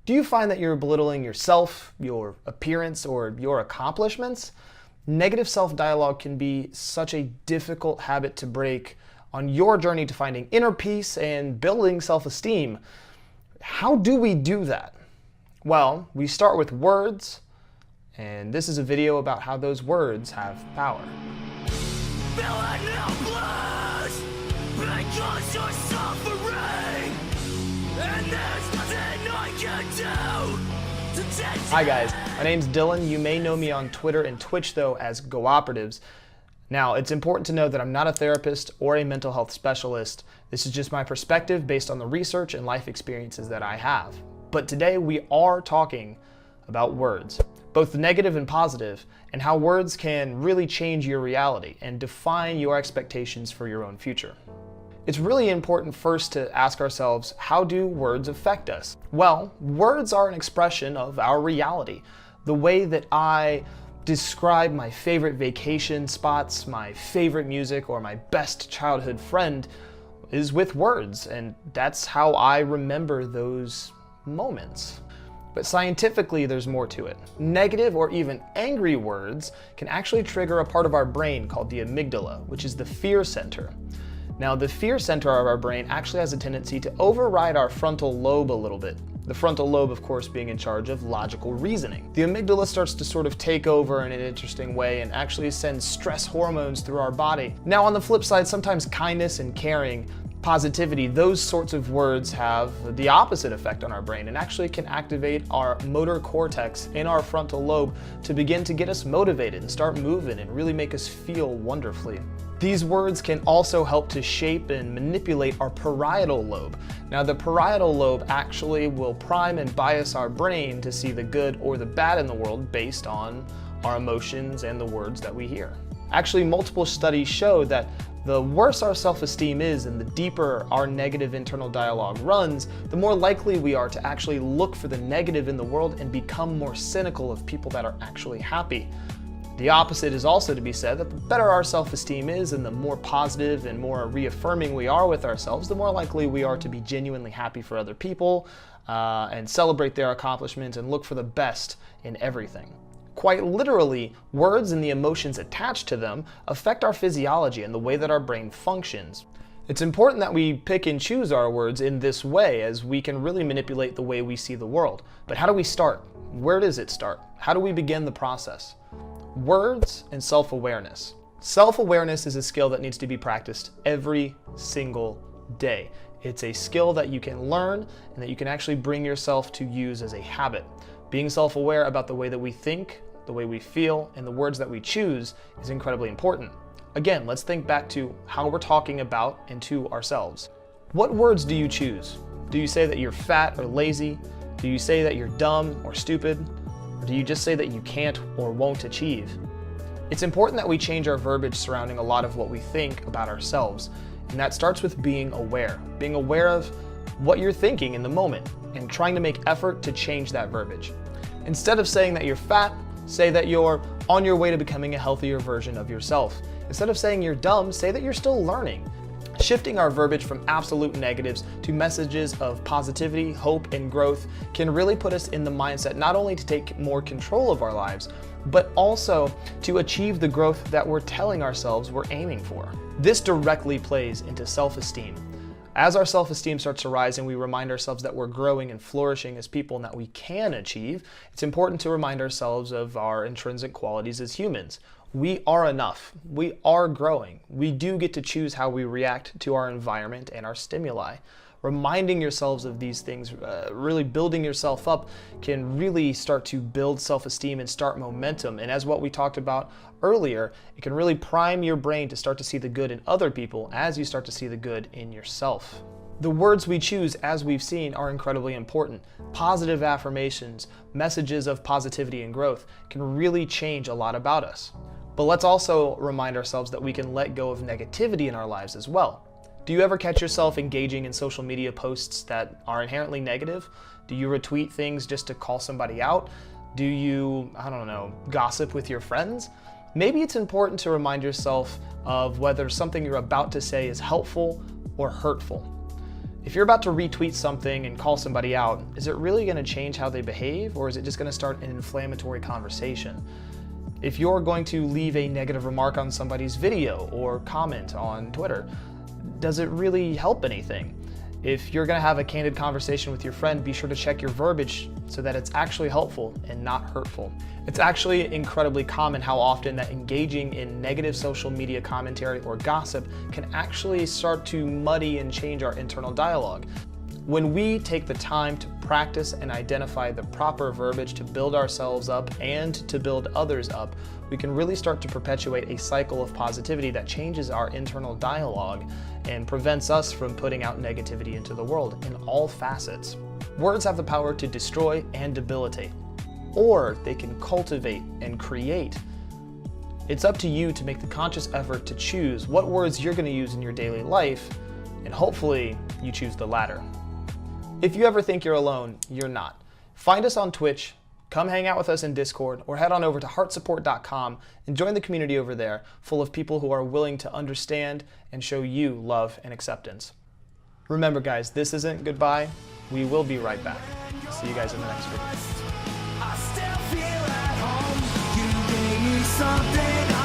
Do you find that you're belittling yourself, your appearance, or your accomplishments? Negative self-dialogue can be such a difficult habit to break on your journey to finding inner peace and building self-esteem. How do we do that? Well, we start with words, and this is a video about how those words have power. Because you're suffering, and there's nothing I can do to change. Hi guys, my name's Dylan. You may know me on Twitter and Twitch though as Gooperatives. Now, it's important to know that I'm not a therapist or a mental health specialist. This is just my perspective based on the research and life experiences that I have. But today we are talking about words, both negative and positive, and how words can really change your reality and define your expectations for your own future. It's really important first to ask ourselves, how do words affect us? Well, words are an expression of our reality. The way that I describe my favorite vacation spots, my favorite music, or my best childhood friend is with words, and that's how I remember those moments. But scientifically, there's more to it. Negative or even angry words can actually trigger a part of our brain called the amygdala, which is the fear center. Now, the fear center of our brain actually has a tendency to override our frontal lobe a little bit. The frontal lobe, of course, being in charge of logical reasoning. The amygdala starts to sort of take over in an interesting way and actually sends stress hormones through our body. Now, on the flip side, sometimes kindness and caring, positivity, those sorts of words have the opposite effect on our brain and actually can activate our motor cortex in our frontal lobe to begin to get us motivated and start moving and really make us feel wonderfully. These words can also help to shape and manipulate our parietal lobe. Now, the parietal lobe actually will prime and bias our brain to see the good or the bad in the world based on our emotions and the words that we hear. Actually, multiple studies show that the worse our self-esteem is and the deeper our negative internal dialogue runs, the more likely we are to actually look for the negative in the world and become more cynical of people that are actually happy. The opposite is also to be said, that the better our self-esteem is and the more positive and more reaffirming we are with ourselves, the more likely we are to be genuinely happy for other people and celebrate their accomplishments and look for the best in everything. Quite literally, words and the emotions attached to them affect our physiology and the way that our brain functions. It's important that we pick and choose our words in this way, as we can really manipulate the way we see the world. But how do we start? Where does it start? How do we begin the process? Words and self-awareness. Self-awareness is a skill that needs to be practiced every single day. It's a skill that you can learn and that you can actually bring yourself to use as a habit. Being self-aware about the way that we think, the way we feel, and the words that we choose is incredibly important. Again, let's think back to how we're talking about and to ourselves. What words do you choose? Do you say that you're fat or lazy? Do you say that you're dumb or stupid? Or do you just say that you can't or won't achieve? It's important that we change our verbiage surrounding a lot of what we think about ourselves. And that starts with being aware of what you're thinking in the moment and trying to make effort to change that verbiage. Instead of saying that you're fat, say that you're on your way to becoming a healthier version of yourself. Instead of saying you're dumb, say that you're still learning. Shifting our verbiage from absolute negatives to messages of positivity, hope, and growth can really put us in the mindset not only to take more control of our lives, but also to achieve the growth that we're telling ourselves we're aiming for. This directly plays into self-esteem. As our self-esteem starts to rise and we remind ourselves that we're growing and flourishing as people and that we can achieve, it's important to remind ourselves of our intrinsic qualities as humans. We are enough. We are growing. We do get to choose how we react to our environment and our stimuli. Reminding yourselves of these things, really building yourself up, can really start to build self-esteem and start momentum. And as what we talked about earlier, it can really prime your brain to start to see the good in other people as you start to see the good in yourself. The words we choose, as we've seen, are incredibly important. Positive affirmations, messages of positivity and growth can really change a lot about us. But let's also remind ourselves that we can let go of negativity in our lives as well. Do you ever catch yourself engaging in social media posts that are inherently negative? Do you retweet things just to call somebody out? Do you, gossip with your friends? Maybe it's important to remind yourself of whether something you're about to say is helpful or hurtful. If you're about to retweet something and call somebody out, is it really going to change how they behave, or is it just going to start an inflammatory conversation? If you're going to leave a negative remark on somebody's video or comment on Twitter, does it really help anything? If you're going to have a candid conversation with your friend, be sure to check your verbiage so that it's actually helpful and not hurtful. It's actually incredibly common how often that engaging in negative social media commentary or gossip can actually start to muddy and change our internal dialogue. When we take the time to practice and identify the proper verbiage to build ourselves up and to build others up, we can really start to perpetuate a cycle of positivity that changes our internal dialogue and prevents us from putting out negativity into the world in all facets. Words have the power to destroy and debilitate, or they can cultivate and create. It's up to you to make the conscious effort to choose what words you're going to use in your daily life, and hopefully you choose the latter. If you ever think you're alone, you're not. Find us on Twitch, come hang out with us in Discord, or head on over to heartsupport.com and join the community over there, full of people who are willing to understand and show you love and acceptance. Remember guys, this isn't goodbye. We will be right back. See you guys in the next video. I still feel at home. You gave me something